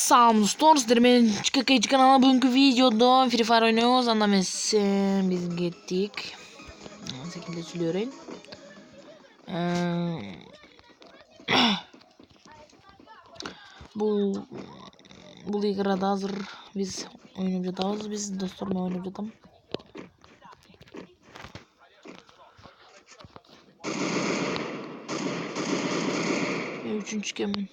Sağ dostlar, sizler men Çikakaycı kanalına bugünkü videoda Free Fire oynuyoruz. Anda biz gittik. Şekilde söylüyorum. Bu ligrada hazır biz oynayacağız. Biz dostlarımla oynayacağız. Üçüncü kemin.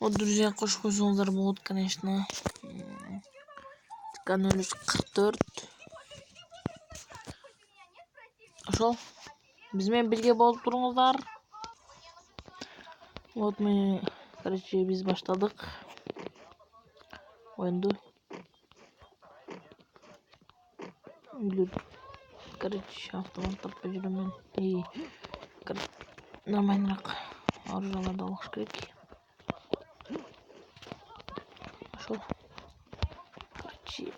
Вот, друзья, кош koşulları будет, конечно. Tıkan 44. Ошол. Bizмен birge болып тұрыңыздар. Вот мы, короче, biz başladık. Oyundu. Ölür. Короче, автоматтап жүрөмүн. И нормальныраак оружияларды алыш керек. Ошол. Короче.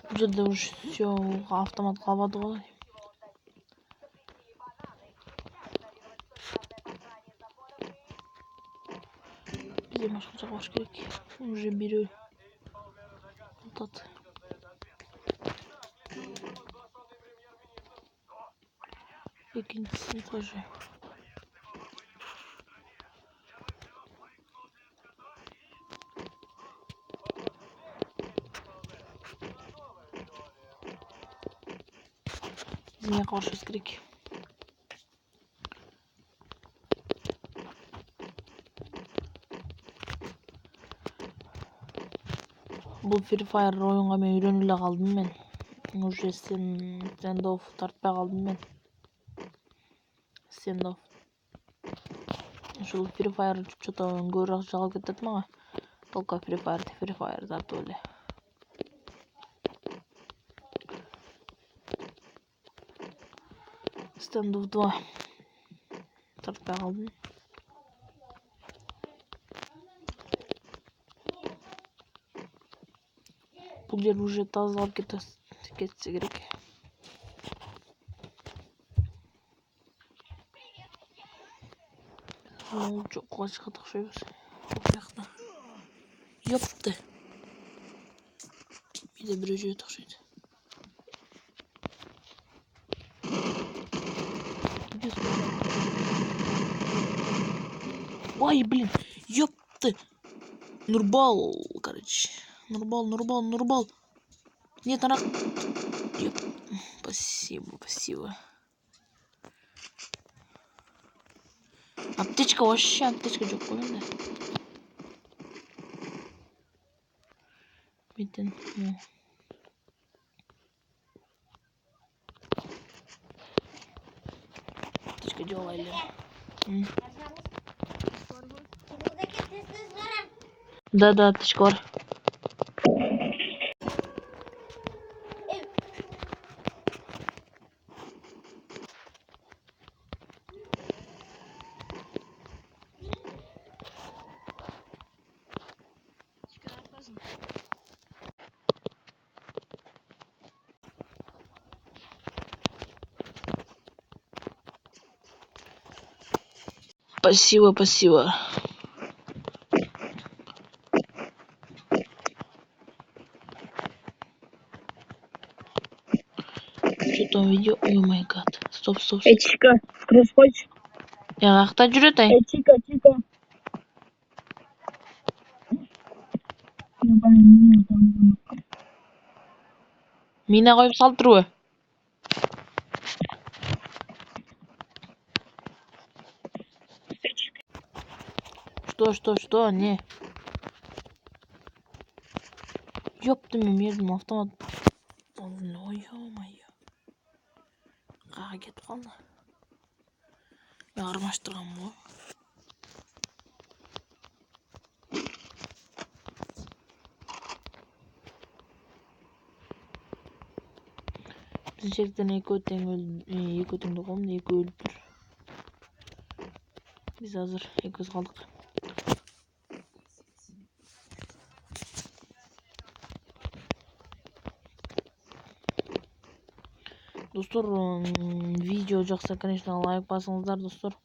Бул жерде уж всё автомат калбады го. Бизге башкача кылыш керек. Уже бирөө атат. Экинчисин тоже. Бизге кылышыбыз керек. Бул Free Fire оюнга мен үйрөнүп эле калдым мен. Уже стендофф тартпай калдым мен. Стендофф. Ушул Free Fire что-то көбүрөөк жагып кетет мага. Только Free Fire тартып эле. Стендофф 2 тартпай калдым. Бул жер уже тазалап кетсе керек. Жокко чыгат окшойбуз. Бакта. Ёпты. Биде бирөө жүрөт окшойт. Ой, блин. Ёпты. Нурбал, короче. Нурбал. Нет, она... Спасибо. Аптечка вообще, жок коюн да. Битен. Аптечка жок эле. Да, аптечка бар. Спасибо. Что там видео? Ой май гад. Стоп. Чика, происходит? Какта жүрөт ай? Чика. Мина коюп салып турбу? Что? Не. Ёпты, мен автомат. Ой, ё-моё. Кага кетип калды. Мен кармаштыргам го. Биздин жерден экөө тең догом, экөө өлүптүр. Биз азыр экөөбүз калдык. Достор, видео жақса, конечно, лайк басыңыздар, достор.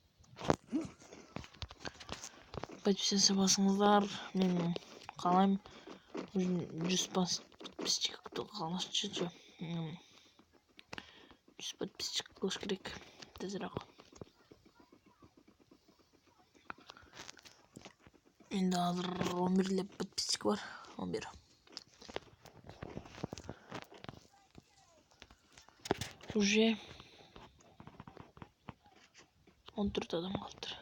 Подписаться басыңыздар. Мен қалайым 100 подписчикті қалашчы. 100 подписчик қылыш керек. Тезірек. Менде азыр 11 подписчик бар. 11. Уже 14 адам қалыптыр.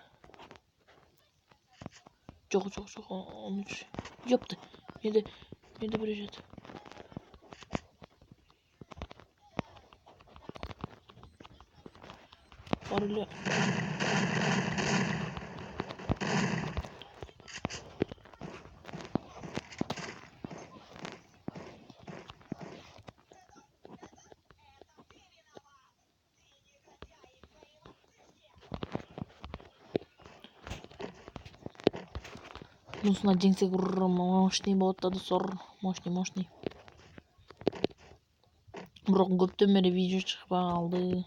Жоқ, 13. Ёпты. Менде бір жет. Бар үлі. Нусына жеңсек мощный болады да, достор. Мощный. Бирок көптөн бери видео чыкпай калды.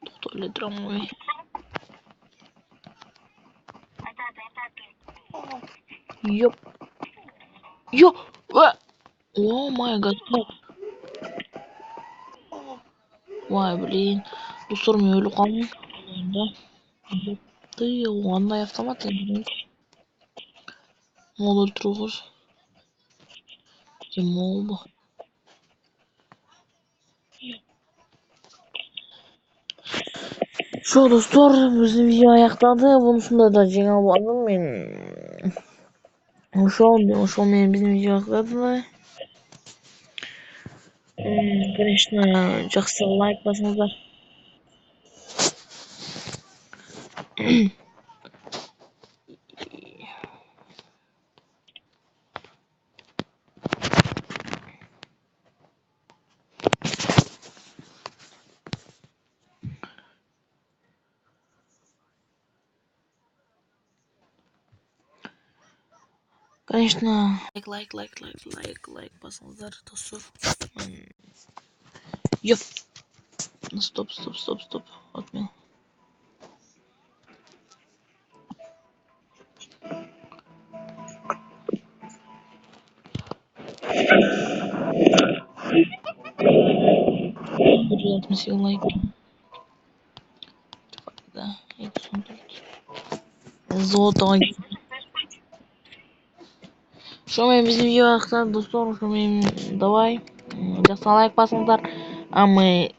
Тоқтоле драмой. Ёп. О май гад. Вай, блин. Достор, мен өлүп калдым. Ты андай автомат эми. Мол өлтүрүгүз. Молбу. Шо, достор, биздин видео аякталды. Бунусунда да жеңе албадым мен. Ошол менен биздин видео аякталды. Конечно, жақсы лайк басыңыздар. Конечно, лайк басыңыздар, достор. Ёп. Стоп. Отмен. Приятно лайк. Да, это золото. Шо мен биздин видео аякталды, достор. Шо мен давай. Жақсы лайк басыңыздар. А мы